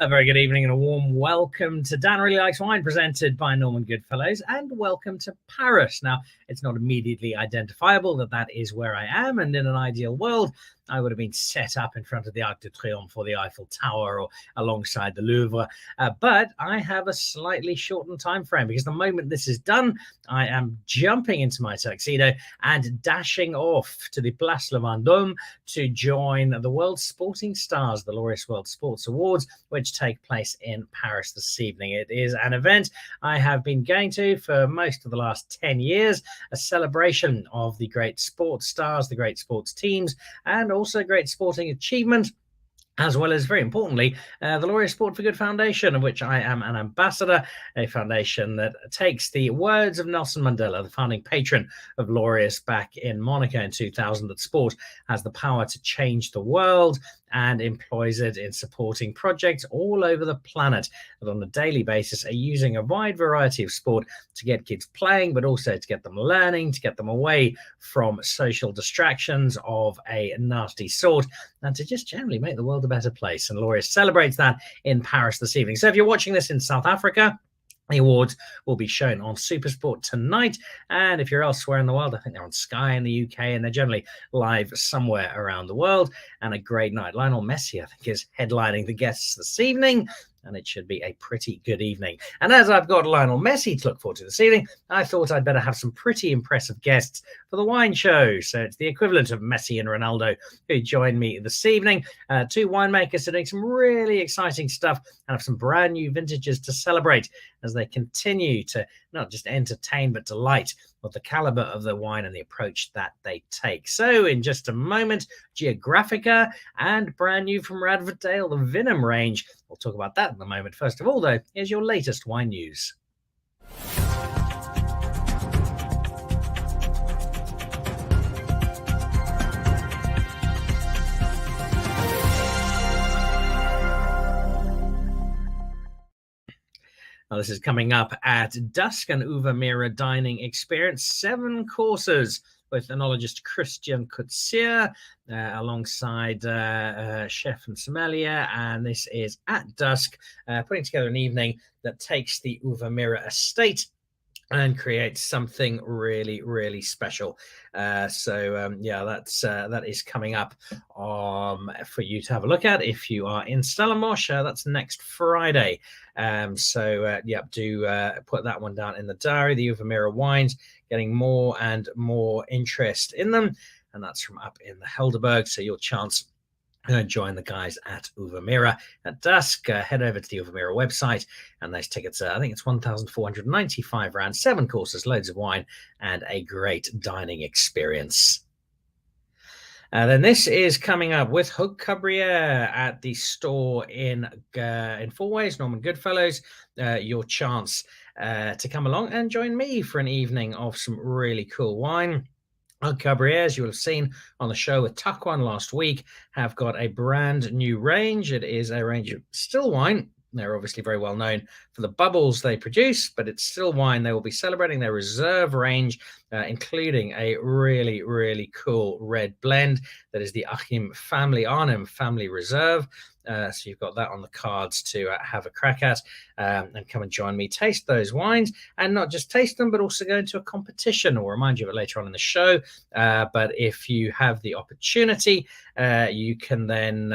A very good evening and a warm welcome to Dan Really Likes Wine, presented by Norman Goodfellows, and welcome to Paris. Now, it's not immediately identifiable that is where I am, and in an ideal world, I would have been set up in front of the Arc de Triomphe or the Eiffel Tower or alongside the Louvre. But I have a slightly shortened time frame because the moment this is done, I am jumping into my tuxedo and dashing off to the Place Le Vendôme to join the World Sporting Stars, the Laureus World Sports Awards, which take place in Paris this evening. It is an event I have been going to for most of the last 10 years, a celebration of the great sports stars, the great sports teams, and also great sporting achievement, as well as, very importantly, the Laureus Sport for Good Foundation, of which I am an ambassador, a foundation that takes the words of Nelson Mandela, the founding patron of Laureus back in Monaco in 2000, that sport has the power to change the world, and employs it in supporting projects all over the planet that on a daily basis are using a wide variety of sport to get kids playing, but also to get them learning, to get them away from social distractions of a nasty sort, and to just generally make the world a better place. And Laureus celebrates that in Paris this evening. So if you're watching this in South Africa, the awards will be shown on SuperSport tonight, and if you're elsewhere in the world, I think they're on Sky in the UK, and they're generally live somewhere around the world. And a great night. Lionel Messi, I think, is headlining the guests this evening, and it should be a pretty good evening. And as I've got Lionel Messi to look forward to this evening, I thought I'd better have some pretty impressive guests for the wine show. So it's the equivalent of Messi and Ronaldo who join me this evening. Two winemakers are doing some really exciting stuff and have some brand new vintages to celebrate as they continue to not just entertain but delight with the caliber of the wine and the approach that they take. So in just a moment, Geographica, and brand new from Radford, the Vinum range. We'll talk about that in a moment. First of all, though, here's your latest wine news. Now, this is coming up at dusk, an Uva Mira dining experience, 7 courses with enologist Christian Kutsia alongside chef and sommelier. And this is at dusk, putting together an evening that takes the Uva Mira estate and creates something really, really special. Yeah, that is coming up for you to have a look at if you are in Stellenbosch. That's next Friday. Do put that one down in the diary. The Uva Mira wines getting more and more interest in them, and that's from up in the Helderberg. So your chance to join the guys at Uva Mira at dusk. Head over to the Uva Mira website, and those tickets I think it's 1,495 rand, 7 courses, loads of wine, and a great dining experience. Then this is coming up with Haute Cabrières at the store in Fourways, Norman Goodfellows. Your chance to come along and join me for an evening of some really cool wine. Haute Cabrières, as you will have seen on the show with Taquan last week, have got a brand new range. It is a range of still wine. They're obviously very well known for the bubbles they produce, but it's still wine. They will be celebrating their reserve range, including a really, really cool red blend that is the Arnhem Family Reserve. So you've got that on the cards to have a crack at, and come and join me, taste those wines, and not just taste them, but also go into a competition. We'll remind you of it later on in the show. But if you have the opportunity, you can then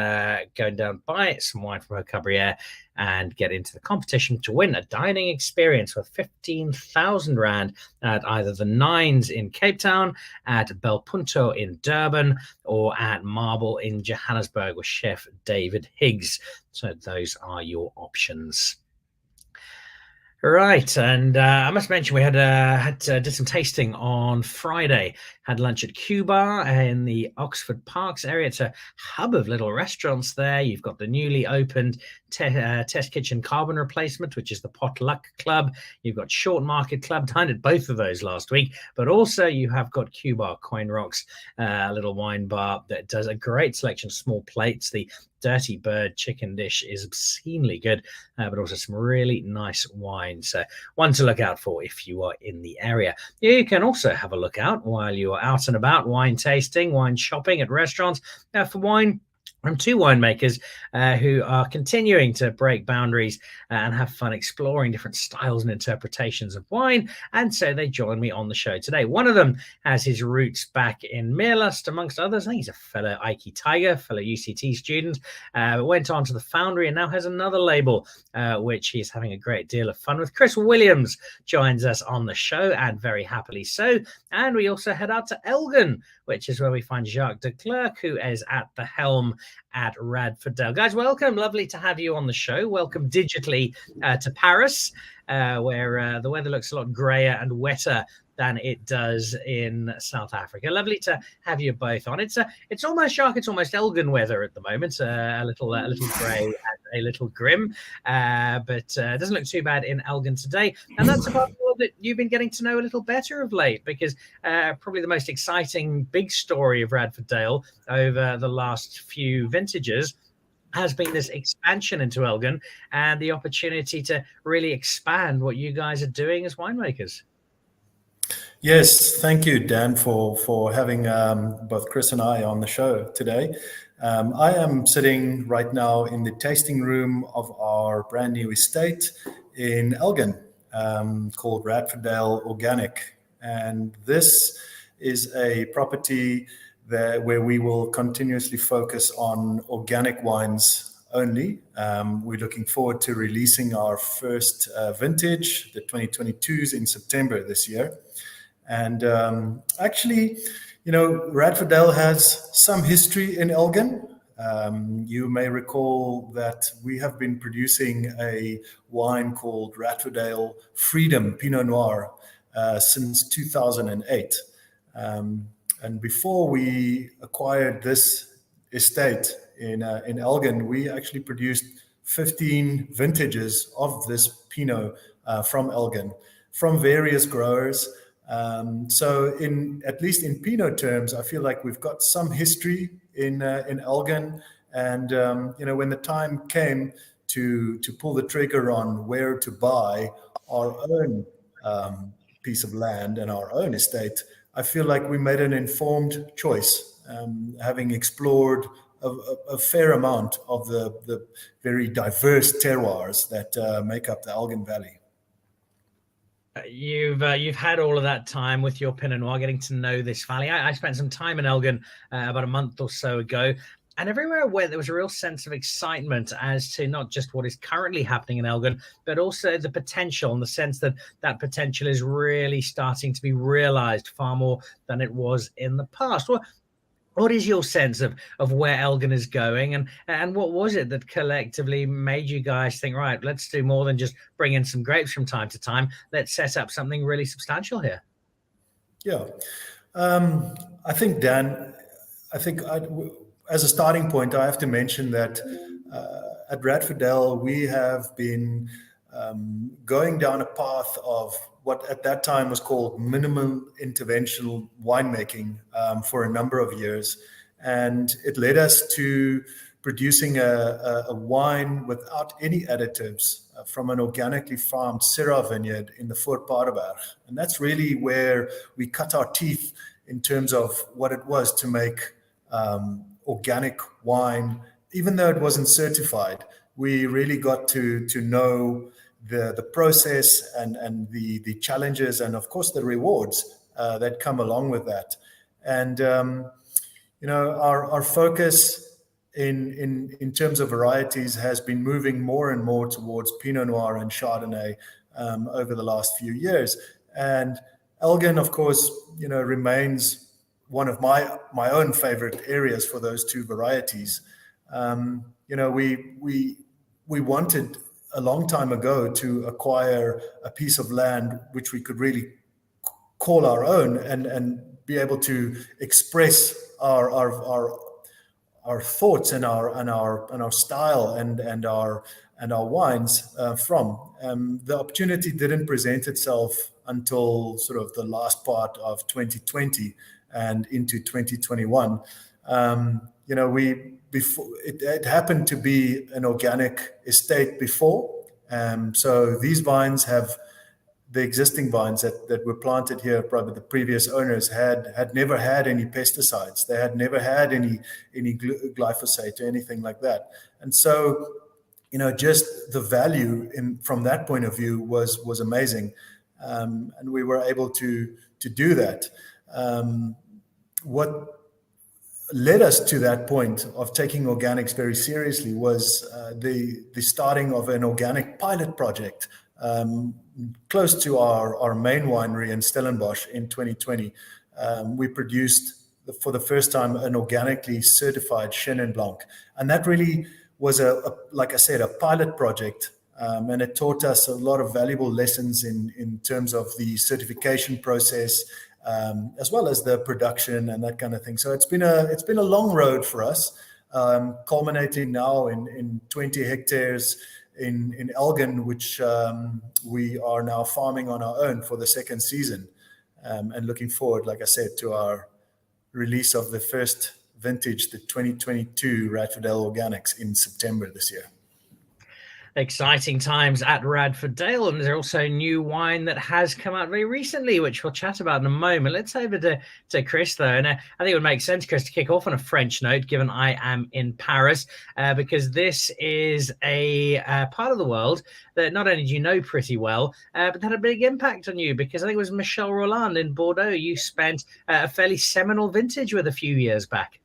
go down, buy some wine from Haute Cabrières and get into the competition to win a dining experience worth 15,000 rand at either the Nines in Cape Town, at Bel Punto in Durban, or at Marble in Johannesburg with Chef David Higgs. So those are your options. Right, and I must mention we did some tasting on Friday. Had lunch at Cuba in the Oxford Parks area. It's a hub of little restaurants there. You've got the newly opened Test Kitchen Carbon Replacement, which is the Potluck Club. You've got Short Market Club. Dined at both of those last week. But also you have got Cuba Coin Rocks, a little wine bar that does a great selection of small plates. The Dirty Bird chicken dish is obscenely good, but also some really nice wine. So one to look out for if you are in the area. You can also have a look out while you are out and about, wine tasting, wine shopping at restaurants, for wine from two winemakers who are continuing to break boundaries and have fun exploring different styles and interpretations of wine. And so they join me on the show today. One of them has his roots back in Meerlust, amongst others. I think he's a fellow Ike Tiger, fellow UCT student, went on to the Foundry and now has another label, which he's having a great deal of fun with. Chris Williams joins us on the show, and very happily so. And we also head out to Elgin, which is where we find Jacques de Klerk, who is at the helm at Radford. Guys, welcome. Lovely to have you on the show. Welcome digitally to Paris, where the weather looks a lot grayer and wetter than it does in South Africa. Lovely to have you both on. It's almost Jacques, it's almost Elgin weather at the moment. A little grey and a little grim, but it doesn't look too bad in Elgin today. And that's about all that you've been getting to know a little better of late, because probably the most exciting big story of Radford Dale over the last few vintages has been this expansion into Elgin and the opportunity to really expand what you guys are doing as winemakers. Yes, thank you, Dan, for having both Chris and I on the show today. I am sitting right now in the tasting room of our brand new estate in Elgin, called Radford Dale Organic. And this is a property where we will continuously focus on organic wines only. We're looking forward to releasing our first vintage, the 2022s, in September this year. And actually, Radford Dale has some history in Elgin. You may recall that we have been producing a wine called Radford Dale Freedom Pinot Noir since 2008. And before we acquired this estate in Elgin, we actually produced 15 vintages of this Pinot from Elgin, from various growers. So at least in Pinot terms, I feel like we've got some history in Elgin. And, when the time came to pull the trigger on where to buy our own piece of land and our own estate, I feel like we made an informed choice, having explored a fair amount of the very diverse terroirs that make up the Elgin Valley. You've had all of that time with your Pinot Noir, getting to know this valley. I spent some time in Elgin about a month or so ago, and everywhere I went, there was a real sense of excitement as to not just what is currently happening in Elgin, but also the potential, and the sense that that potential is really starting to be realized far more than it was in the past. What is your sense of where Elgin is going, and what was it that collectively made you guys think, right, let's do more than just bring in some grapes from time to time. Let's set up something really substantial here. Yeah. I think, Dan, as a starting point, I have to mention that at Radford Dale, we have been going down a path of what at that time was called minimal interventional winemaking for a number of years. And it led us to producing a wine without any additives from an organically farmed Syrah vineyard in the Voorpaardeberg. And that's really where we cut our teeth in terms of what it was to make organic wine. Even though it wasn't certified, we really got to know the process and the challenges and, of course, the rewards that come along with that. And our focus in terms of varieties has been moving more and more towards Pinot Noir and Chardonnay over the last few years. And Elgin, of course, remains one of my own favorite areas for those two varieties. We wanted a long time ago to acquire a piece of land which we could really call our own and be able to express our thoughts and our style and our wines from. The opportunity didn't present itself until sort of the last part of 2020 and into 2021. Before it happened to be an organic estate before. So these vines have the existing vines that were planted here, probably the previous owners had never had any pesticides. They had never had any glyphosate or anything like that. And so, just the value from that point of view was amazing. And we were able to do that. What led us to that point of taking organics very seriously was the starting of an organic pilot project close to our main winery in Stellenbosch in 2020. We produced, for the first time, an organically certified Chenin Blanc. And that really was, like I said, a pilot project. And it taught us a lot of valuable lessons in terms of the certification process, as well as the production and that kind of thing. So it's been a long road for us, culminating now in 20 hectares in Elgin, which we are now farming on our own for the second season, and looking forward, like I said, to our release of the first vintage, the 2022 Radford Organics, in September this year. Exciting times at Radford Dale, and there's also new wine that has come out very recently, which we'll chat about in a moment. Let's over to Chris, though, and I think it would make sense, Chris, to kick off on a French note, given I am in Paris, because this is a part of the world that not only do you know pretty well, but had a big impact on you, because I think it was Michel Rolland in Bordeaux. You spent a fairly seminal vintage with a few years back.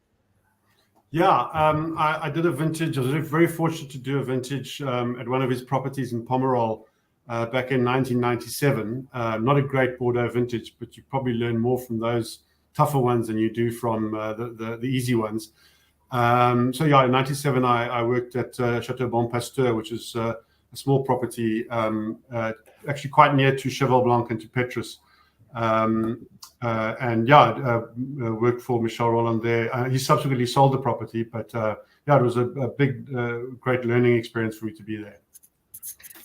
Yeah, I did a vintage. I was very fortunate to do a vintage at one of his properties in Pomerol back in 1997. Not a great Bordeaux vintage, but you probably learn more from those tougher ones than you do from the easy ones. So yeah, in 97, I worked at Chateau Bon Pasteur, which is a small property, actually quite near to Cheval Blanc and to Petrus. And yeah, worked for Michel Rolland there. He subsequently sold the property, but yeah, it was a big, great learning experience for me to be there.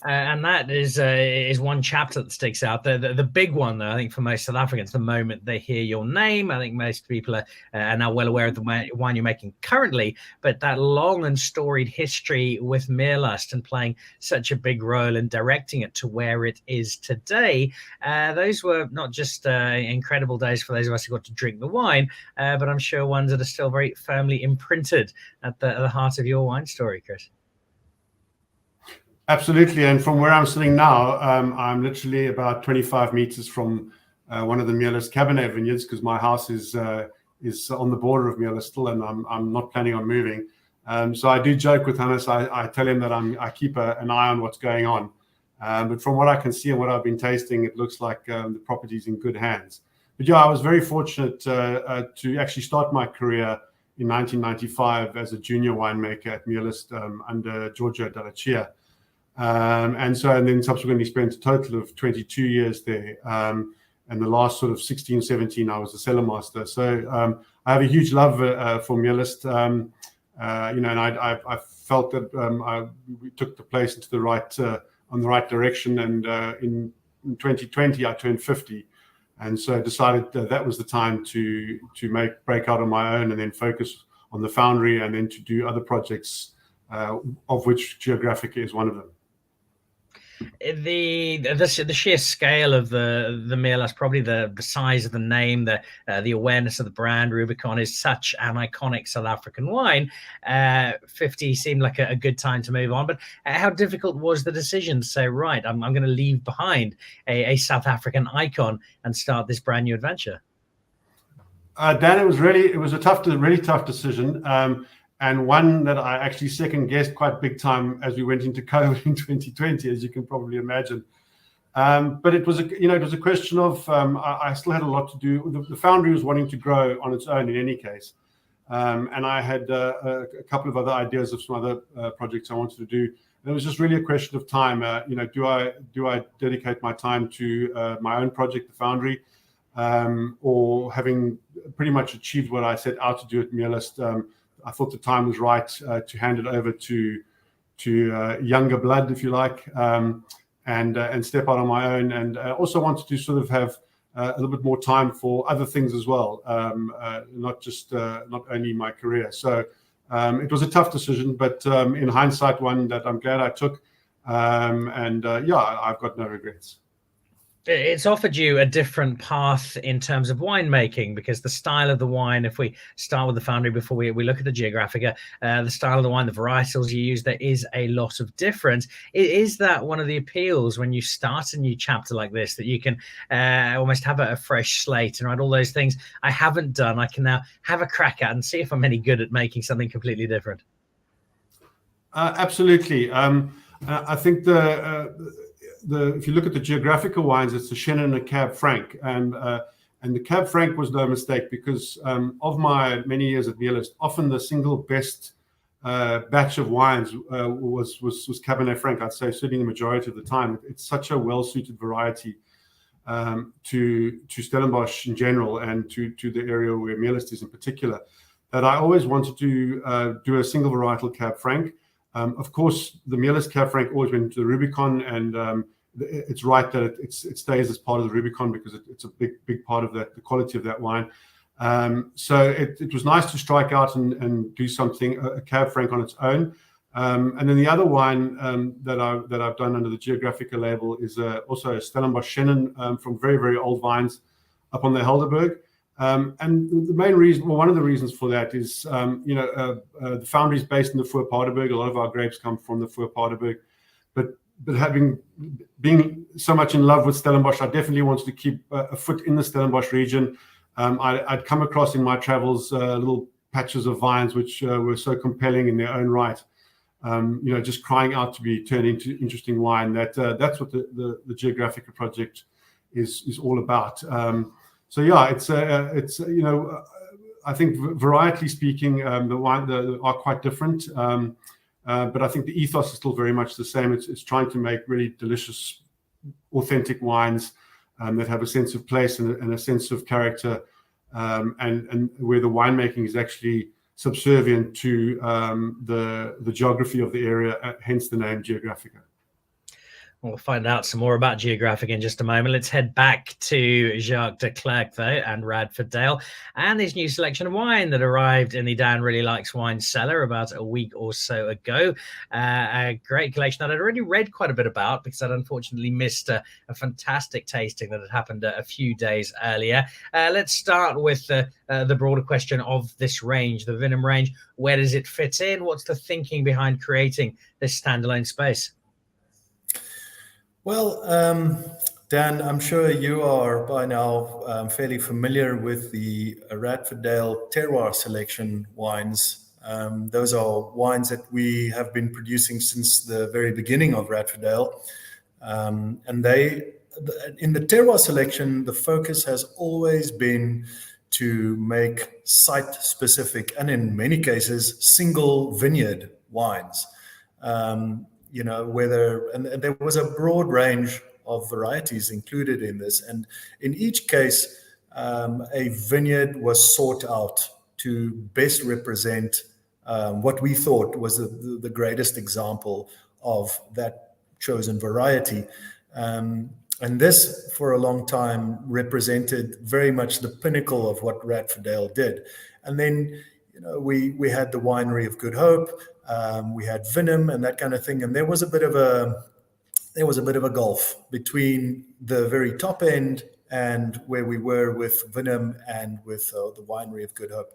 And that is one chapter that sticks out. The big one, though, I think for most South Africans, the moment they hear your name, I think most people are now well aware of the wine you're making currently, but that long and storied history with Meerlust and playing such a big role in directing it to where it is today, those were not just incredible days for those of us who got to drink the wine, but I'm sure ones that are still very firmly imprinted at the heart of your wine story, Chris. Absolutely, and from where I'm sitting now, I'm literally about 25 meters from one of the Meerlust Cabernet vineyards, because my house is on the border of Meerlust still, and I'm not planning on moving. So I do joke with Hannes. I tell him that I keep an eye on what's going on. But from what I can see and what I've been tasting, it looks like the property's in good hands. But yeah, I was very fortunate to actually start my career in 1995 as a junior winemaker at Meerlust under Giorgio Dalla Chia. And then subsequently spent a total of 22 years there. And the last sort of 16, 17, I was the cellar master. So I have a huge love for Meerlust, and I felt that we took the place into the right, on the right direction. And in 2020, I turned 50. And so I decided that was the time to break out on my own and then focus on the foundry and then to do other projects, of which Geographica is one of them. The sheer scale of the Meerlust, probably the size of the name, the awareness of the brand, Rubicon, is such an iconic South African wine. 50 seemed like a good time to move on. But how difficult was the decision to say, right, I'm going to leave behind a South African icon and start this brand new adventure? Dan, it was really tough decision. And one that I actually second guessed quite big time as we went into COVID in 2020, as you can probably imagine. But it was a question of I still had a lot to do. The foundry was wanting to grow on its own in any case, and I had a couple of other ideas of some other projects I wanted to do. And it was just really a question of time. Do I dedicate my time to my own project, the foundry, or having pretty much achieved what I set out to do at Meerlust? I thought the time was right to hand it over to younger blood, if you like, and step out on my own. And also wanted to sort of have a little bit more time for other things as well, not only my career. So it was a tough decision, but in hindsight, one that I'm glad I took. I've got no regrets. It's offered you a different path in terms of winemaking, because the style of the wine, if we start with the foundry before we look at the Geographica, the style of the wine, the varietals you use, there is a lot of difference. Is that one of the appeals when you start a new chapter like this, that you can almost have a fresh slate and write all those things I haven't done, I can now have a crack at and see if I'm any good at making something completely different? Absolutely. I think if you look at the Geographica wines, it's the Chenin and the Cab Franc, and the Cab Franc was no mistake, because of my many years at Nihilist, often the single best batch of wines was Cabernet Franc. I'd say certainly the majority of the time. It's such a well-suited variety to Stellenbosch in general, and to the area where Nihilist is in particular, that I always wanted to do a single varietal Cab Franc. Of course, the Nihilist Cab Franc always went to the Rubicon, and it's right that it stays as part of the Rubicon, because it's a big part of the quality of that wine. So it was nice to strike out and do something, a Cab Franc on its own. And then the other wine that I've done under the Geographica label is also a Stellenbosch Chenin from very, very old vines up on the Helderberg. And the main reason, well, one of the reasons for that is, the foundry is based in the Voorpaardeberg. A lot of our grapes come from the Voorpaardeberg. But being so much in love with Stellenbosch, I definitely wanted to keep a foot in the Stellenbosch region. I'd come across in my travels little patches of vines which were so compelling in their own right. Just crying out to be turned into interesting wine. That's what the Geographica project is all about. So yeah, it's I think varietally speaking, the wine are quite different, but I think the ethos is still very much the same. It's trying to make really delicious, authentic wines that have a sense of place and a sense of character, and where the winemaking is actually subservient to the geography of the area, hence the name Geographica. We'll find out some more about Geographic in just a moment. Let's head back to Jacques de Klerk, though, and Radford Dale, and his new selection of wine that arrived in the Dan Really Likes Wine cellar about a week or so ago. A great collection that I'd already read quite a bit about, because I'd unfortunately missed a fantastic tasting that had happened a few days earlier. Let's start with the broader question of this range, the Vinum range. Where does it fit in? What's the thinking behind creating this standalone space? Well, Dan, I'm sure you are by now fairly familiar with the Radford Dale terroir selection wines. Those are wines that we have been producing since the very beginning of Radford Dale. And in the terroir selection, the focus has always been to make site-specific, and in many cases, single vineyard wines. And there was a broad range of varieties included in this. And in each case, a vineyard was sought out to best represent what we thought was the greatest example of that chosen variety. And this, for a long time, represented very much the pinnacle of what Radford Dale did. And then, we had the Winery of Good Hope. We had Vinum and that kind of thing, and there was a bit of a gulf between the very top end and where we were with Vinum and with the Winery of Good Hope.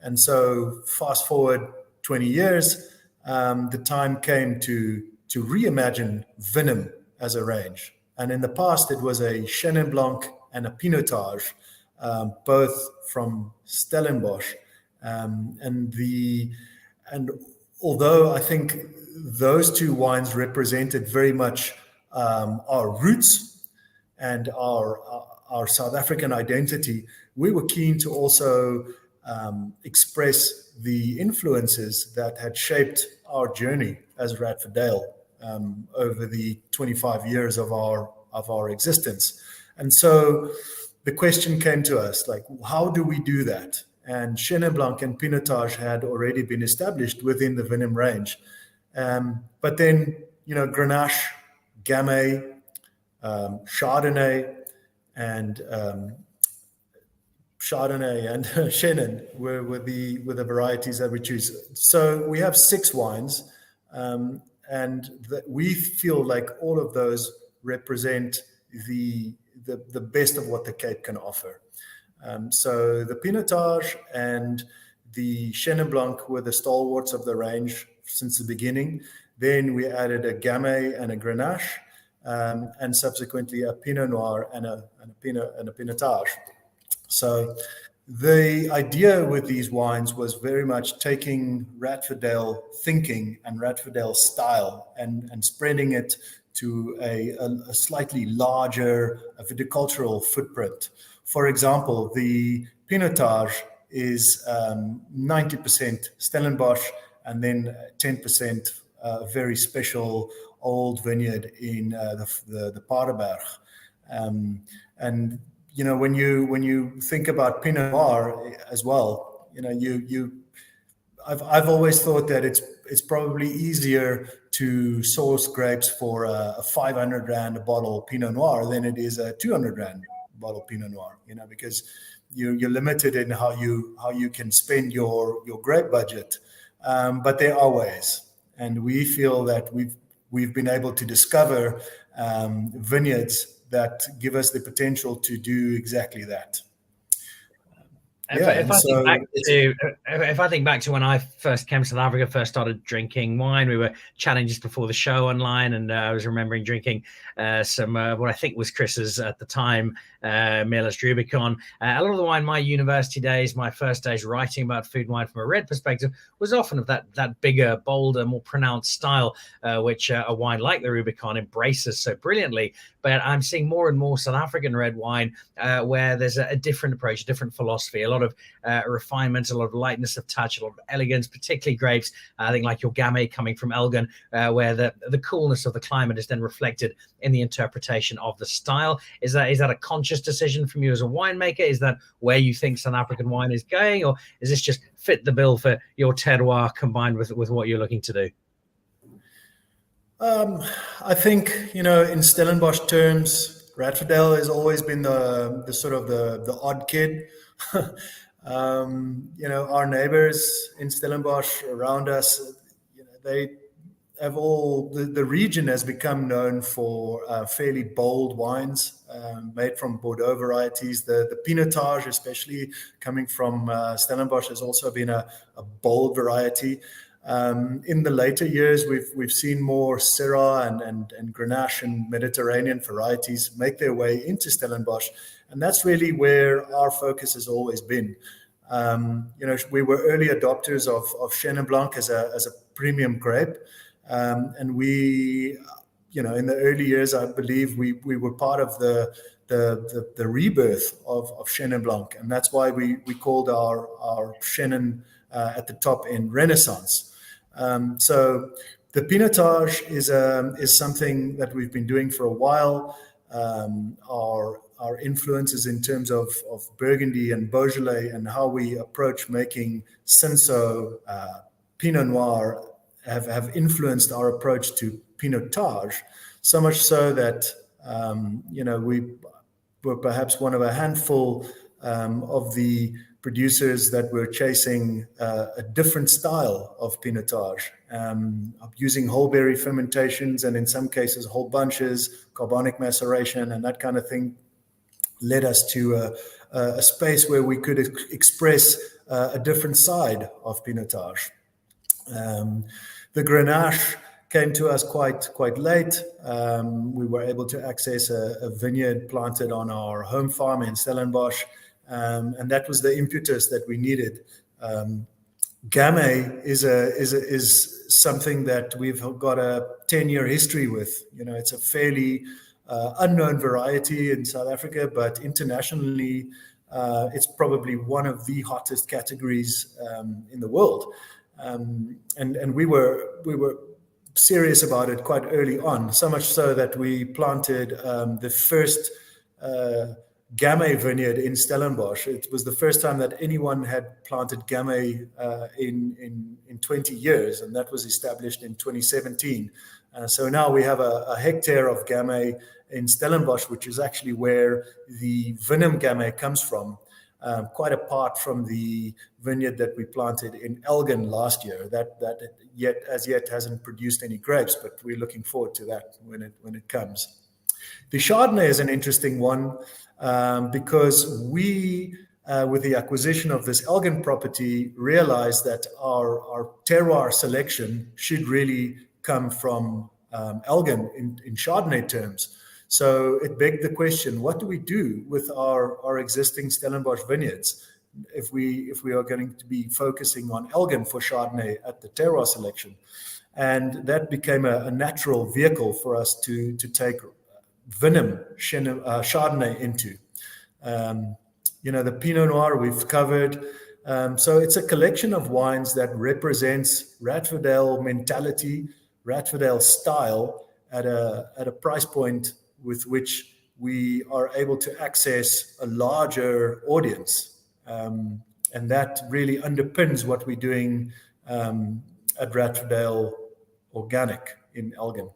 And so, fast forward 20 years, the time came to reimagine Vinum as a range. And in the past, it was a Chenin Blanc and a Pinotage, both from Stellenbosch, and although I think those two wines represented very much our roots and our South African identity, we were keen to also express the influences that had shaped our journey as Radford Dale over the 25 years of our existence. And so the question came to us, like, how do we do that? And Chenin Blanc and Pinotage had already been established within the Vinum range. But then, Grenache, Gamay, Chardonnay, and Chenin were the varieties that we choose. So we have 6 wines, and that we feel like all of those represent the the best of what the Cape can offer. So the Pinotage and the Chenin Blanc were the stalwarts of the range since the beginning. Then we added a Gamay and a Grenache, and subsequently a Pinot Noir and a Pinotage. So the idea with these wines was very much taking Radfordale thinking and Radfordale style and spreading it to a slightly larger viticultural footprint. For example, the Pinotage is 90% Stellenbosch and then 10% very special old vineyard in the Paardeberg. And you know, when you think about Pinot Noir as well, you know, I've always thought that it's probably easier to source grapes for a 500 Rand a bottle Pinot Noir than it is a 200 Rand bottle Pinot Noir, you know, because you're limited in how you can spend your grape budget. But there are ways, and we feel that we've been able to discover vineyards that give us the potential to do exactly that. If I think back to when I first came to South Africa, first started drinking wine, we were chatting just before the show online, and I was remembering drinking some what I think was Chris's at the time, Meerlus Rubicon. A lot of the wine, my university days, my first days writing about food and wine from a red perspective, was often of that bigger, bolder, more pronounced style, which a wine like the Rubicon embraces so brilliantly. But I'm seeing more and more South African red wine where there's a different approach, a different philosophy, a lot of refinement, a lot of lightness of touch, a lot of elegance, particularly grapes. I think like your Gamay coming from Elgin, where the coolness of the climate is then reflected in the interpretation of the style. Is that a conscious decision from you as a winemaker? Is that where you think South African wine is going, or is this just fit the bill for your terroir combined with what you're looking to do? I think, you know, in Stellenbosch terms, Radfordale has always been the sort of the odd kid. You know, our neighbors in Stellenbosch around us, you know, they have all the region has become known for fairly bold wines made from Bordeaux varieties. The Pinotage, especially coming from Stellenbosch, has also been a bold variety. In the later years, we've seen more Syrah and Grenache and Mediterranean varieties make their way into Stellenbosch, and that's really where our focus has always been. You know, we were early adopters of Chenin Blanc as a premium grape, and we, you know, in the early years, I believe we were part of the rebirth of Chenin Blanc, and that's why we called our Chenin at the top in Renaissance. So the Pinotage is something that we've been doing for a while. Our influences in terms of Burgundy and Beaujolais and how we approach making Cinsault Pinot Noir have influenced our approach to Pinotage, so much so that you know, we were perhaps one of a handful of the producers that were chasing a different style of Pinotage, using whole berry fermentations and in some cases whole bunches, carbonic maceration, and that kind of thing led us to a space where we could express a different side of Pinotage. The Grenache came to us quite late. We were able to access a vineyard planted on our home farm in Stellenbosch, and that was the impetus that we needed. Gamay is something that we've got a 10-year history with. You know, it's a fairly unknown variety in South Africa, but internationally, it's probably one of the hottest categories in the world. And we were serious about it quite early on, so much so that we planted the first Gamay vineyard in Stellenbosch. It was the first time that anyone had planted Gamay in 20 years, and that was established in 2017. So now we have a hectare of Gamay in Stellenbosch, which is actually where the Vinum Gamay comes from, quite apart from the vineyard that we planted in Elgin last year. That as yet hasn't produced any grapes, but we're looking forward to that when it comes. The Chardonnay is an interesting one because we, with the acquisition of this Elgin property, realized that our terroir selection should really come from Elgin in Chardonnay terms. So it begged the question, what do we do with our existing Stellenbosch vineyards if we are going to be focusing on Elgin for Chardonnay at the terroir selection? And that became a natural vehicle for us to take Vinum Chardonnay into. The Pinot Noir we've covered. So it's a collection of wines that represents Radfordale mentality, Radfordale style at a price point with which we are able to access a larger audience. And that really underpins what we're doing at Radfordale Organic in Elgin.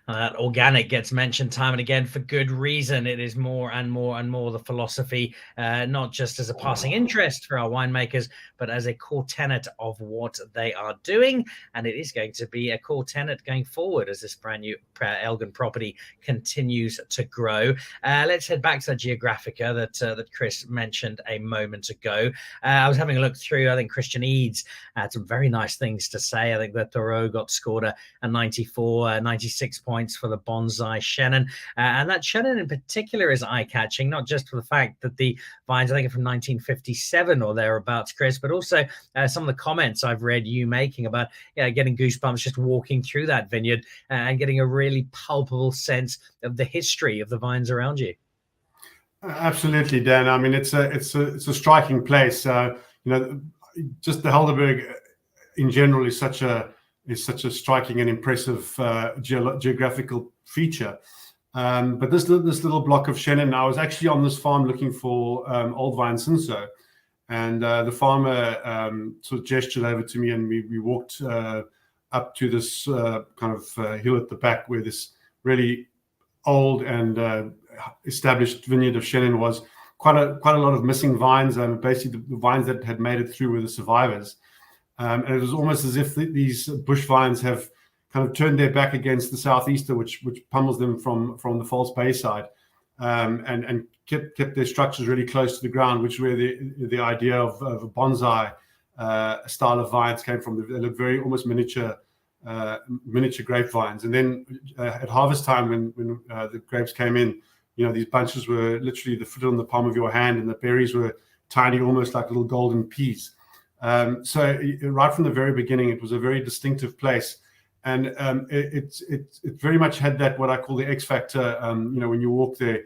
That organic gets mentioned time and again for good reason. It is more and more and more the philosophy, not just as a passing interest for our winemakers, but as a core tenet of what they are doing. And it is going to be a core tenet going forward as this brand new Elgin property continues to grow. Let's head back to the Geographica that Chris mentioned a moment ago. I was having a look through. I think Christian Eads had some very nice things to say. I think that Thoreau got scored a 94, 96 points for the Bonsai Chenin. And that Chenin in particular is eye-catching, not just for the fact that the vines, I think, are from 1957 or thereabouts, Chris, but also some of the comments I've read you making about getting goosebumps just walking through that vineyard and getting a really palpable sense of the history of the vines around you. Absolutely, Dan. I mean, it's a striking place. Just the Helderberg in general is such a striking and impressive geographical feature. But this little block of Chenin, I was actually on this farm looking for old vine Cinsault, and the farmer sort of gestured over to me, and we walked up to this kind of hill at the back where this really old and established vineyard of Chenin was. Quite a lot of missing vines, and basically the vines that had made it through were the survivors. And it was almost as if these bush vines have kind of turned their back against the southeaster, which pummels them from the False Bay side, and kept their structures really close to the ground, which where the idea of a bonsai style of vines came from. They look very almost miniature grapevines. And then at harvest time, when the grapes came in, these bunches were literally the fit on the palm of your hand, and the berries were tiny, almost like little golden peas. So right from the very beginning, it was a very distinctive place, and it very much had that what I call the X factor. When you walk there,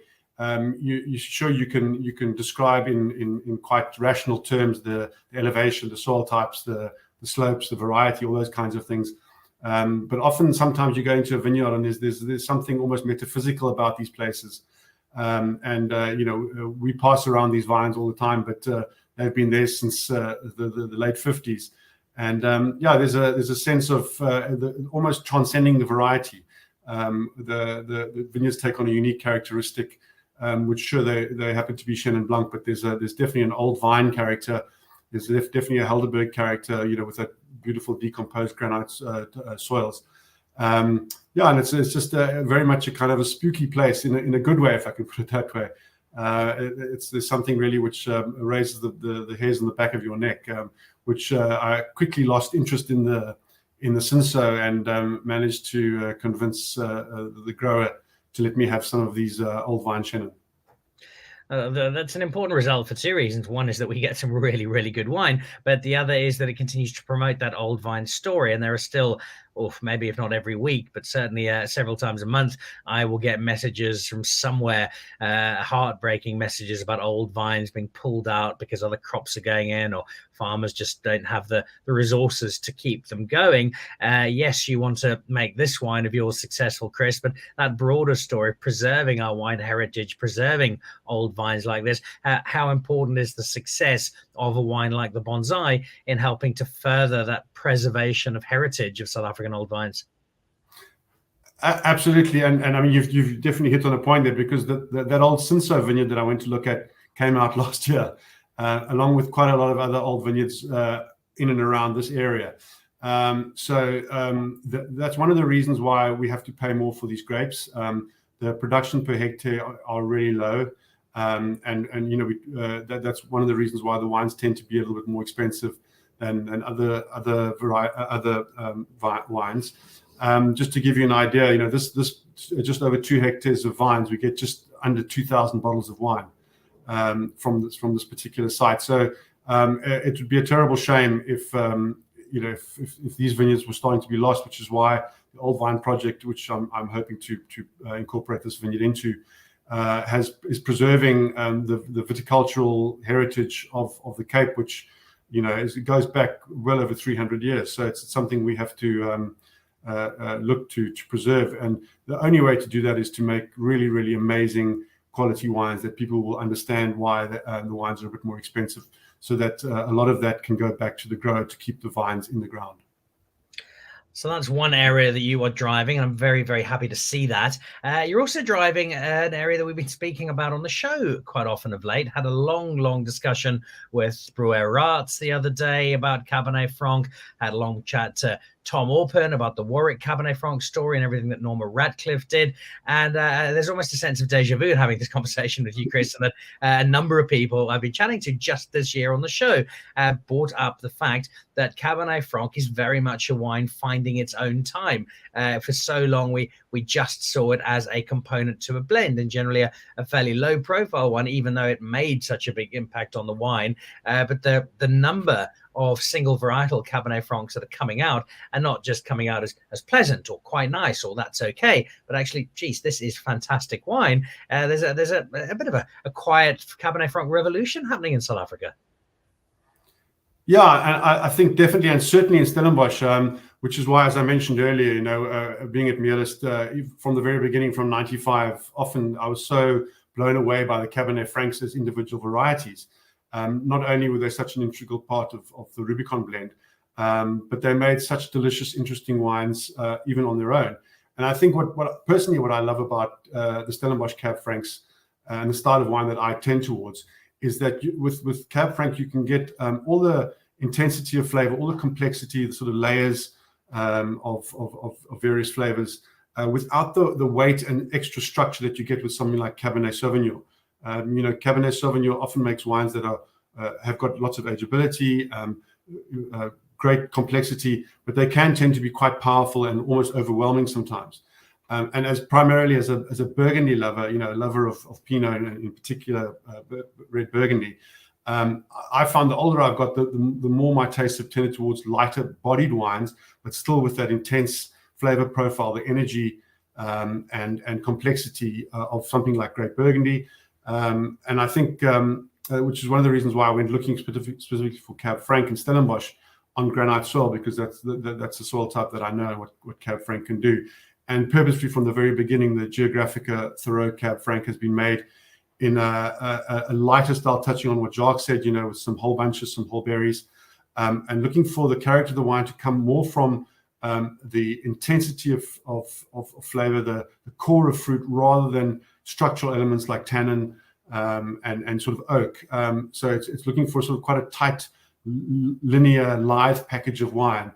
you can describe in quite rational terms the elevation, the soil types, the slopes, the variety, all those kinds of things. But often, sometimes you go into a vineyard and there's something almost metaphysical about these places. We pass around these vines all the time, but they've been there since the late 50s. And there's a sense of almost transcending the variety. The vineyards take on a unique characteristic, which sure they happen to be Chenin Blanc, but there's definitely an old vine character. There's definitely a Helderberg character, with that beautiful decomposed granite soils. And it's just very much a kind of a spooky place in a good way, if I can put it that way. There's something really which raises the hairs on the back of your neck, which I quickly lost interest in the Cinsault and managed to convince the grower to let me have some of these old vine Chenin. That's an important result for two reasons. One is that we get some really, really good wine, but the other is that it continues to promote that old vine story. And there are still, maybe if not every week, but certainly several times a month, I will get messages from somewhere, heartbreaking messages about old vines being pulled out because other crops are going in, or farmers just don't have the resources to keep them going. Yes, you want to make this wine of yours successful, Chris, but that broader story, preserving our wine heritage, preserving old vines like this, how important is the success of a wine like the Bonsai in helping to further that preservation of heritage of South African old vines? Absolutely, and I mean you've definitely hit on a point there, because that old Cinsault vineyard that I went to look at came out last year, along with quite a lot of other old vineyards in and around this area. That's one of the reasons why we have to pay more for these grapes. the production per hectare are really low. And that's one of the reasons why the wines tend to be a little bit more expensive than other wines. Just to give you an idea, this just over 2 hectares of vines, we get just under 2,000 bottles of wine from this particular site. So it would be a terrible shame if these vineyards were starting to be lost, which is why the Old Vine Project, which I'm hoping to incorporate this vineyard into, is preserving the viticultural heritage of the Cape, which it goes back well over 300 years. So it's something we have to look to preserve, and the only way to do that is to make really, really amazing quality wines that people will understand why the wines are a bit more expensive, so that a lot of that can go back to the grower to keep the vines in the ground. So that's one area that you are driving, and I'm very, very happy to see that. You're also driving an area that we've been speaking about on the show quite often of late. Had a long discussion with Brouwer Raats the other day about Cabernet Franc. Had a long chat to Tom Orpen about the Warwick Cabernet Franc story and everything that Norma Radcliffe did. And there's almost a sense of deja vu having this conversation with you, Chris, and that a number of people I've been chatting to just this year on the show brought up the fact that Cabernet Franc is very much a wine finding its own time. For so long, we just saw it as a component to a blend, and generally a fairly low profile one, even though it made such a big impact on the wine. But the number of single varietal Cabernet Francs that are coming out are not just coming out as pleasant or quite nice or that's okay, but actually, geez, this is fantastic wine. There's a bit of a quiet Cabernet Franc revolution happening in South Africa. Yeah, and I think definitely, and certainly in Stellenbosch, which is why, as I mentioned earlier, being at Meerlust from the very beginning, from '95, often I was so blown away by the Cabernet Francs as individual varieties. Not only were they such an integral part of the Rubicon blend, but they made such delicious, interesting wines even on their own. And I think what personally I love about the Stellenbosch Cab Francs and the style of wine that I tend towards is that with Cab Franc you can get all the intensity of flavor, all the complexity, the sort of layers of various flavors without the weight and extra structure that you get with something like Cabernet Sauvignon. Cabernet Sauvignon often makes wines that have got lots of ageability, great complexity, but they can tend to be quite powerful and almost overwhelming sometimes. And primarily as a Burgundy lover, lover of Pinot and in particular red Burgundy, I found the older I've got, the more my tastes have tended towards lighter bodied wines, but still with that intense flavor profile, the energy and complexity of something like great Burgundy. And I think, which is one of the reasons why I went looking specifically for Cab Franc and Stellenbosch on granite soil, because that's the soil type that I know what Cab Franc can do. And purposely from the very beginning, the Geographica Thoreau Cab Franc has been made in a lighter style, touching on what Jacques said, with some whole bunches, some whole berries, and looking for the character of the wine to come more from the intensity of flavor, the core of fruit, rather than structural elements like tannin and sort of oak. So it's looking for sort of quite a tight, linear, live package of wine,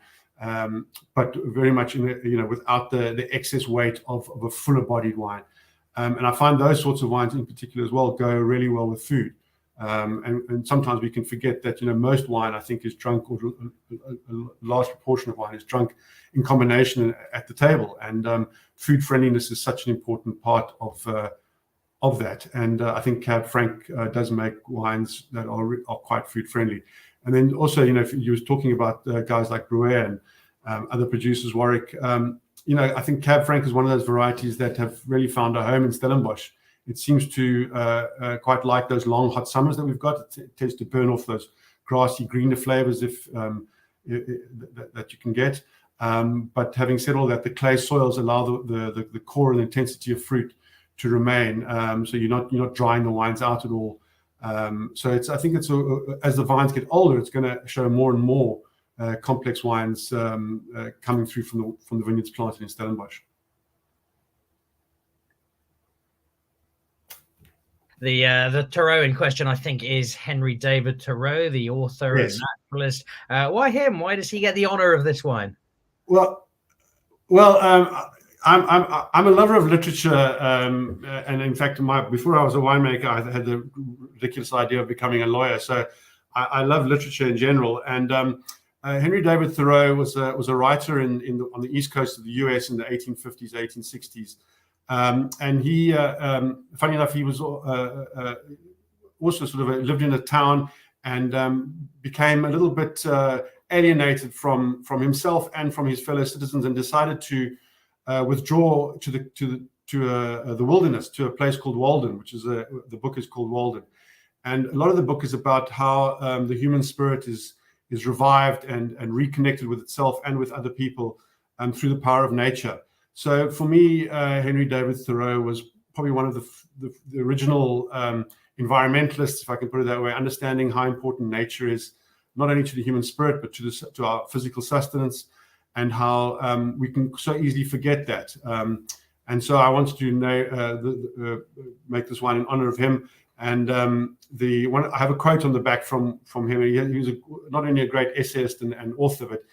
but very much without the excess weight of a fuller bodied wine. And I find those sorts of wines in particular as well go really well with food. And sometimes we can forget that most wine, I think, is drunk, or a large proportion of wine is drunk in combination at the table. And food friendliness is such an important part of that. And I think Cab Franc does make wines that are quite food friendly. And then also, if you was talking about guys like Brouwer and other producers, Warwick, I think Cab Franc is one of those varieties that have really found a home in Stellenbosch. It seems to quite like those long, hot summers that we've got. It tends to burn off those grassy, greener flavors that you can get. But having said all that, the clay soils allow the core and intensity of fruit to remain. So you're not drying the wines out at all. So I think as the vines get older, it's going to show more and more complex wines coming through from the vineyards planted in Stellenbosch. The Thoreau in question, I think, is Henry David Thoreau, the author and naturalist. Why him? Why does he get the honor of this wine? Well, I'm a lover of literature, and in fact, before I was a winemaker, I had the ridiculous idea of becoming a lawyer. So I love literature in general. And Henry David Thoreau was a writer on the east coast of the U.S. in the 1850s, 1860s, and he, funny enough, he was also sort of lived in a town and became a little bit alienated from himself and from his fellow citizens, and decided to withdraw to the wilderness, to a place called Walden, which is the book is called Walden. And a lot of the book is about how the human spirit is revived and reconnected with itself and with other people through the power of nature. So for me, Henry David Thoreau was probably one of the original environmentalists, if I can put it that way, understanding how important nature is, not only to the human spirit, but to our physical sustenance, and how we can so easily forget that. And so I wanted to make this wine in honor of him. And I have a quote on the back from him. He was not only a great essayist and author, but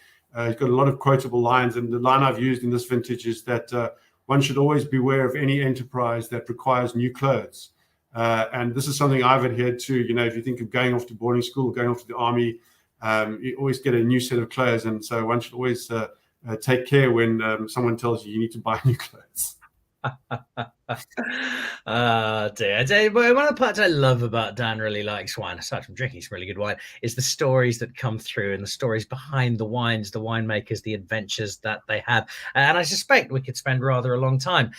he's got a lot of quotable lines. And the line I've used in this vintage is that one should always beware of any enterprise that requires new clothes. And this is something I've adhered to. You know, if you think of going off to boarding school, going off to the army, you always get a new set of clothes. And so one should always take care when someone tells you need to buy new clothes. Dear. One of the parts I love about Dan Really Likes Wine, aside from drinking some really good wine, is the stories that come through and the stories behind the wines, the winemakers, the adventures that they have. And I suspect we could spend rather a long time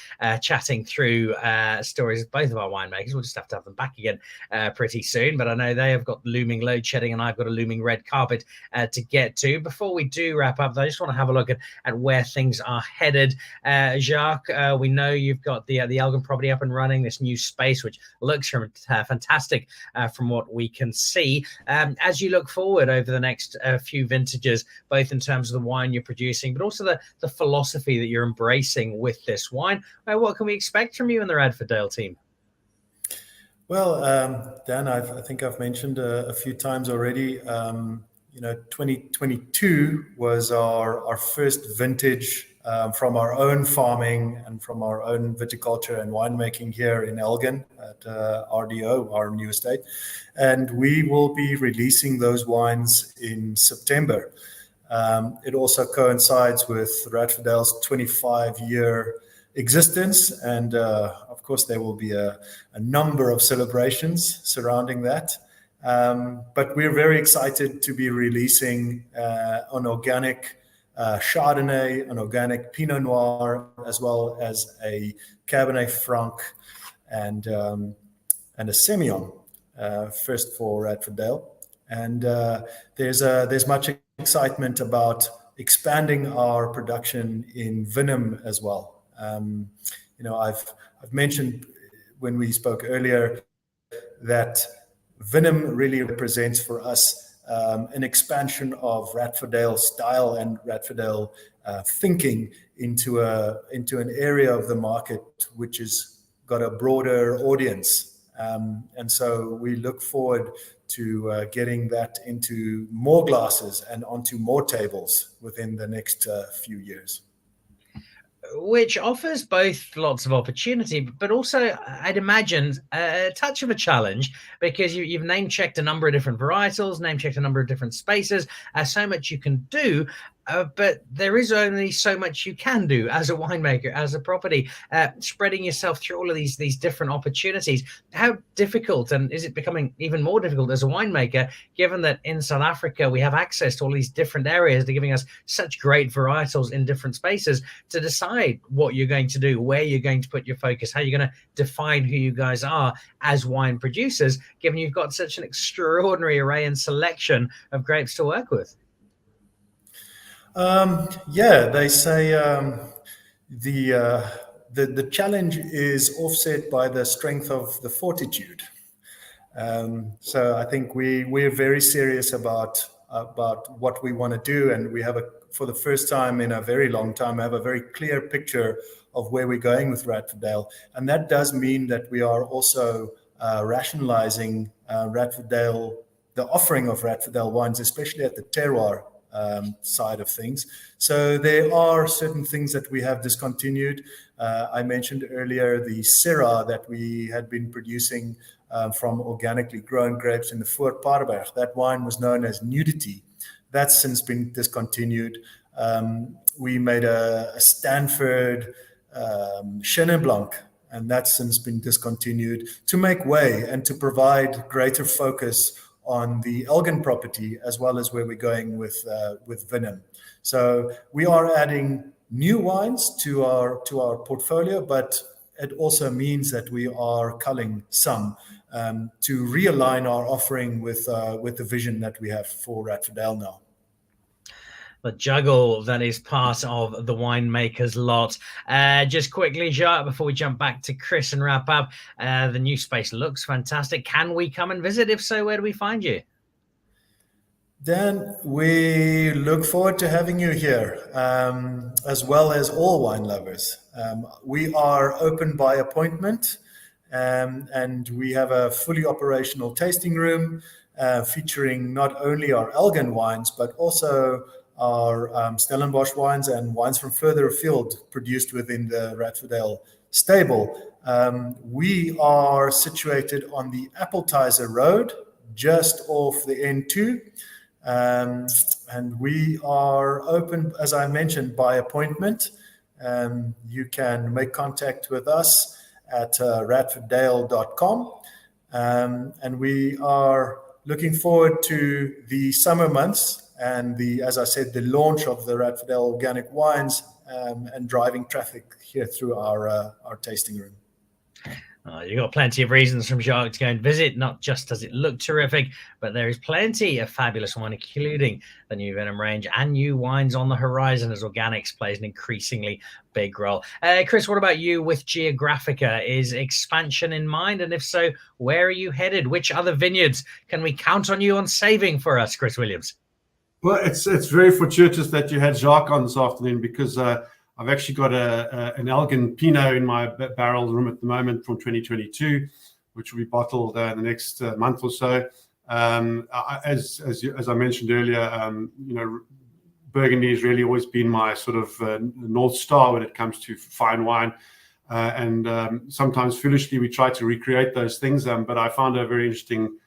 chatting through stories of both of our winemakers. We'll just have to have them back again pretty soon. But I know they have got looming load shedding and I've got a looming red carpet to get to. Before we do wrap up, though, I just want to have a look at where things are headed. Jacques, we know you've got the Elgin property up and running, this new space, which looks fantastic from what we can see. As you look forward over the next few vintages, both in terms of the wine you're producing, but also the philosophy that you're embracing with this wine, what can we expect from you and the Radford team? Well, Dan, I think I've mentioned a few times already, 2022 was our first vintage from our own farming and from our own viticulture and winemaking here in Elgin at RDO, our new estate. And we will be releasing those wines in September. It also coincides with Radford's 25-year existence. And of course, there will be a number of celebrations surrounding that. But we're very excited to be releasing an organic Chardonnay, an organic Pinot Noir, as well as a Cabernet Franc and a Semillon, first for Radford. And there's much excitement about expanding our production in Vinum as well. I've mentioned when we spoke earlier that Vinum really represents for us an expansion of Radford style and Radford thinking into an area of the market which has got a broader audience. And so we look forward to getting that into more glasses and onto more tables within the next few years. Which offers both lots of opportunity, but also, I'd imagine, a touch of a challenge, because you've name-checked a number of different varietals, name-checked a number of different spaces, so much you can do. But there is only so much you can do as a winemaker, as a property, spreading yourself through all of these different opportunities. How difficult, and is it becoming even more difficult as a winemaker, given that in South Africa we have access to all these different areas, they're giving us such great varietals in different spaces, to decide what you're going to do, where you're going to put your focus, how you're going to define who you guys are as wine producers, given you've got such an extraordinary array and selection of grapes to work with? They say the challenge is offset by the strength of the fortitude. So I think we're very serious about what we want to do, and we have for the first time in a very long time, have a very clear picture of where we're going with Radford, and that does mean that we are also rationalizing Radford, the offering of Radford wines, especially at the terroir side of things. So there are certain things that we have discontinued. I mentioned earlier the Syrah that we had been producing from organically grown grapes in the Fort Paardenberg. That wine was known as Nudity. That's since been discontinued. We made a Stanford Chenin Blanc, and that's since been discontinued to make way and to provide greater focus on the Elgin property as well as where we're going with Vinum. So we are adding new wines to our portfolio, but it also means that we are culling some to realign our offering with the vision that we have for Radford now. The juggle that is part of the winemaker's lot. Just quickly, Jacques, before we jump back to Chris and wrap up, the new space looks fantastic. Can we come and visit? If so, where do we find you? Dan, we look forward to having you here, as well as all wine lovers. We are open by appointment, and we have a fully operational tasting room featuring not only our Elgin wines, but also our Stellenbosch wines and wines from further afield produced within the Radford stable. We are situated on the Appetizer Road, just off the N2. And we are open, as I mentioned, by appointment. You can make contact with us at radforddale.com. And we are looking forward to the summer months and as I said, the launch of the Radford organic wines and driving traffic here through our tasting room. You've got plenty of reasons from Jacques to go and visit. Not just does it look terrific, but there is plenty of fabulous wine, including the new Vinum range and new wines on the horizon as organics plays an increasingly big role. Chris, what about you with Geographica? Is expansion in mind? And if so, where are you headed? Which other vineyards can we count on you on saving for us, Chris Williams? Well, it's very fortuitous that you had Jacques on this afternoon, because I've actually got an Elgin Pinot in my barrel room at the moment from 2022, which will be bottled in the next month or so. As I mentioned earlier, Burgundy has really always been my sort of North Star when it comes to fine wine. And sometimes foolishly we try to recreate those things, but I found a very interesting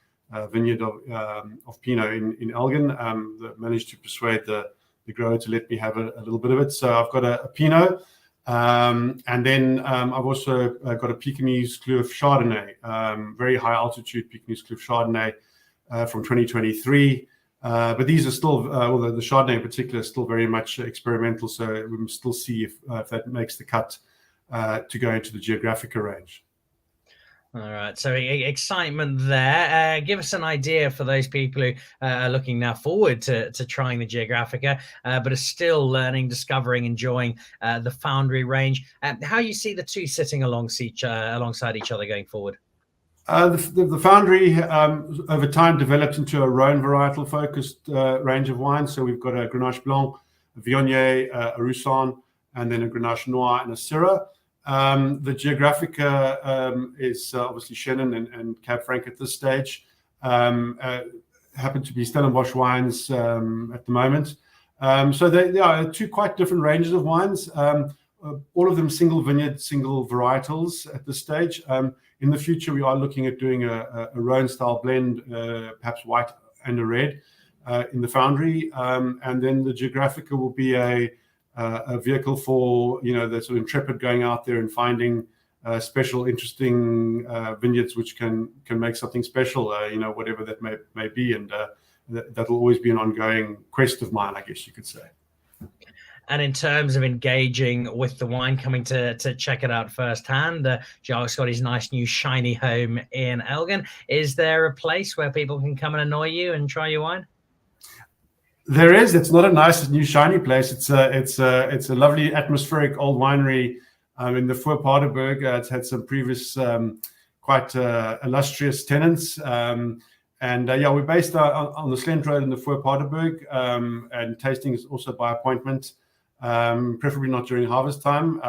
vineyard of Pinot in Elgin that managed to persuade the grower to let me have a little bit of it. So I've got a Pinot, and then I've also got a Pekingese Kloof Chardonnay, very high altitude Pekingese Kloof Chardonnay from 2023. But these are still, the Chardonnay in particular is still very much experimental, so we must still see if that makes the cut to go into the Geographica range. All right, so excitement there. Give us an idea for those people who are looking now forward to trying the Geographica, but are still learning, discovering, enjoying the Foundry range. How you see the two sitting alongside each other going forward? The Foundry over time developed into a Rhone varietal focused range of wines. So we've got a Grenache Blanc, a Viognier, a Roussanne, and then a Grenache Noir and a Syrah. The Geographica is obviously Chenin and Cab Franc at this stage. Happen to be Stellenbosch wines at the moment. So they are two quite different ranges of wines. All of them single vineyard, single varietals at this stage. In the future, we are looking at doing a Rhone style blend, perhaps white and a red in the Foundry. And then the Geographica will be a vehicle for the sort of intrepid going out there and finding special, interesting vineyards which can make something special, whatever that may be, and that'll always be an ongoing quest of mine, I guess you could say. And in terms of engaging with the wine, coming to check it out firsthand, Jacques got his nice new shiny home in Elgin. Is there a place where people can come and annoy you and try your wine? There is. It's not a nice new shiny place. It's a lovely atmospheric old winery in the Fort Paardenberg. It's had some previous quite illustrious tenants. We're based on the Slent Road in the Fort Paardenberg, and tasting is also by appointment, preferably not during harvest time.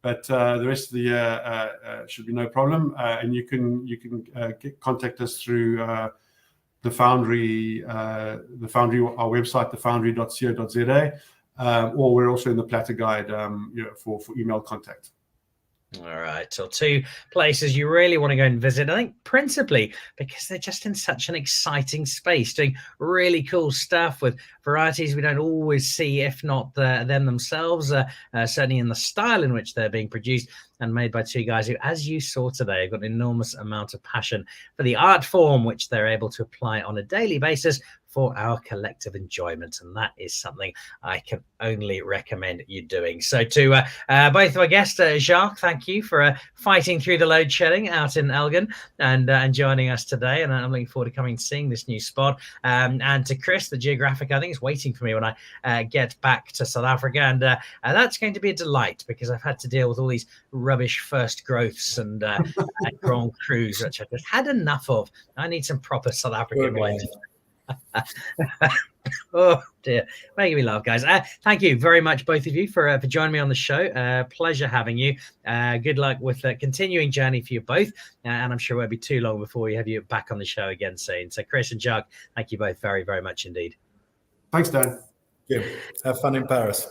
But the rest of the year should be no problem. And you can contact us through the Foundry, our website, thefoundry.co.za, or we're also in the Platter Guide for email contact. All right, so 2 places you really want to go and visit, I think, principally because they're just in such an exciting space, doing really cool stuff with varieties we don't always see, if not them themselves, certainly in the style in which they're being produced, and made by 2 guys who, as you saw today, have got an enormous amount of passion for the art form, which they're able to apply on a daily basis for our collective enjoyment. And that is something I can only recommend you doing. So to both of our guests, Jacques, thank you for fighting through the load shedding out in Elgin and joining us today. And I'm looking forward to coming and seeing this new spot. And to Chris, the Geographica, I think it's waiting for me when I get back to South Africa. And that's going to be a delight, because I've had to deal with all these rubbish first growths and Grand Crus, which I just had enough of. I need some proper South African wine. Oh dear, making me laugh, guys. Thank you very much, both of you, for joining me on the show. Pleasure having you. Good luck with the continuing journey for you both, and I'm sure it won't be too long before we have you back on the show again soon. So Chris and Jacques, thank you both very, very much indeed. Thanks, Dan. Yeah, have fun in Paris.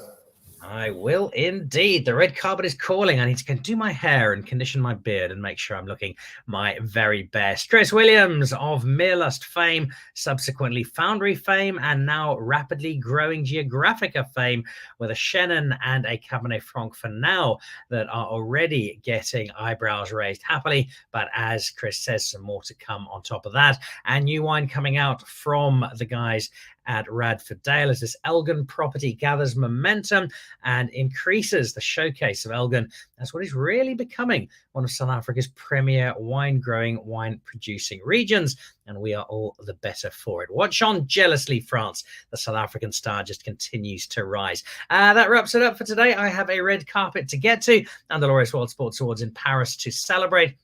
I will indeed. The red carpet is calling. I need to go do my hair and condition my beard and make sure I'm looking my very best. Chris Williams of Meerlust fame, subsequently Foundry fame, and now rapidly growing Geographica fame, with a Chenin and a Cabernet Franc for now that are already getting eyebrows raised happily. But as Chris says, some more to come on top of that. And new wine coming out from the guys at Radford Dale as this Elgin property gathers momentum and increases the showcase of Elgin as what is really becoming one of South Africa's premier wine-growing, wine-producing regions, and we are all the better for it. Watch on jealously, France. The South African star just continues to rise. That wraps it up for today. I have a red carpet to get to and the Laureus World Sport Awards in Paris to celebrate.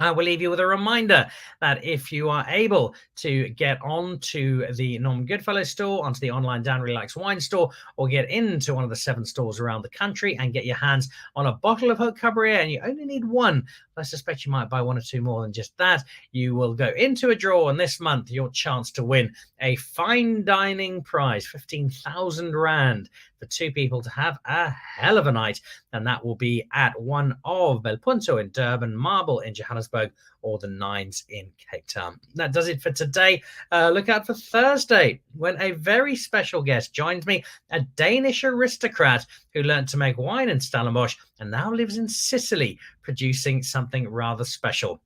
I will leave you with a reminder that if you are able to get onto the Norman Goodfellows store, onto the online Dan Really Likes Wine store, or get into one of the 7 stores around the country and get your hands on a bottle of Haute Cabrera, and you only need one, I suspect you might buy 1 or 2 more than just that, you will go into a draw, and this month your chance to win a fine dining prize, 15,000 Rand, for 2 people to have a hell of a night, and that will be at one of Bel Punto in Durban, Marble in Johannesburg, or the Nines in Cape Town. That does it for today. Look out for Thursday, when a very special guest joins me, a Danish aristocrat who learned to make wine in Stellenbosch and now lives in Sicily, producing something rather special.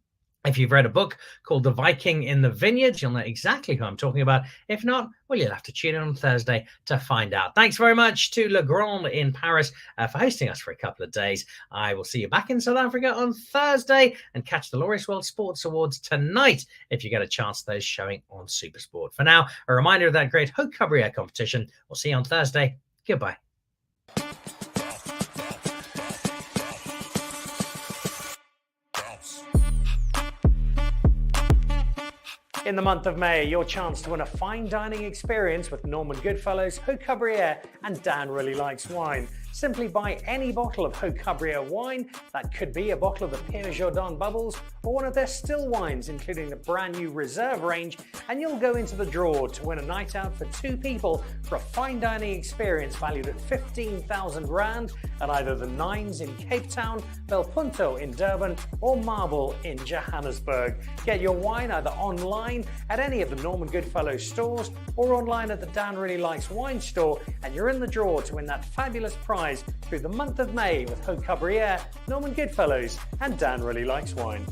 If you've read a book called The Viking in the Vineyards, you'll know exactly who I'm talking about. If not, well, you'll have to tune in on Thursday to find out. Thanks very much to Le Grand in Paris for hosting us for a couple of days. I will see you back in South Africa on Thursday, and catch the Laureus World Sports Awards tonight if you get a chance. Those showing on Supersport. For now, a reminder of that great Haute Cabrera competition. We'll see you on Thursday. Goodbye. In the month of May, your chance to win a fine dining experience with Norman Goodfellows, Haute Cabrera, and Dan Really Likes Wine. Simply buy any bottle of Haute Cabrera wine. That could be a bottle of the Pierre Jordan Bubbles or one of their still wines, including the brand new Reserve range, and you'll go into the draw to win a night out for 2 people for a fine dining experience valued at 15,000 Rand at either the Nines in Cape Town, Bel Punto in Durban, or Marble in Johannesburg. Get your wine either online at any of the Norman Goodfellows stores or online at the Dan Really Likes Wine store, and you're in the draw to win that fabulous prize through the month of May with Haute Cabrera, Norman Goodfellows, and Dan Really Likes Wine.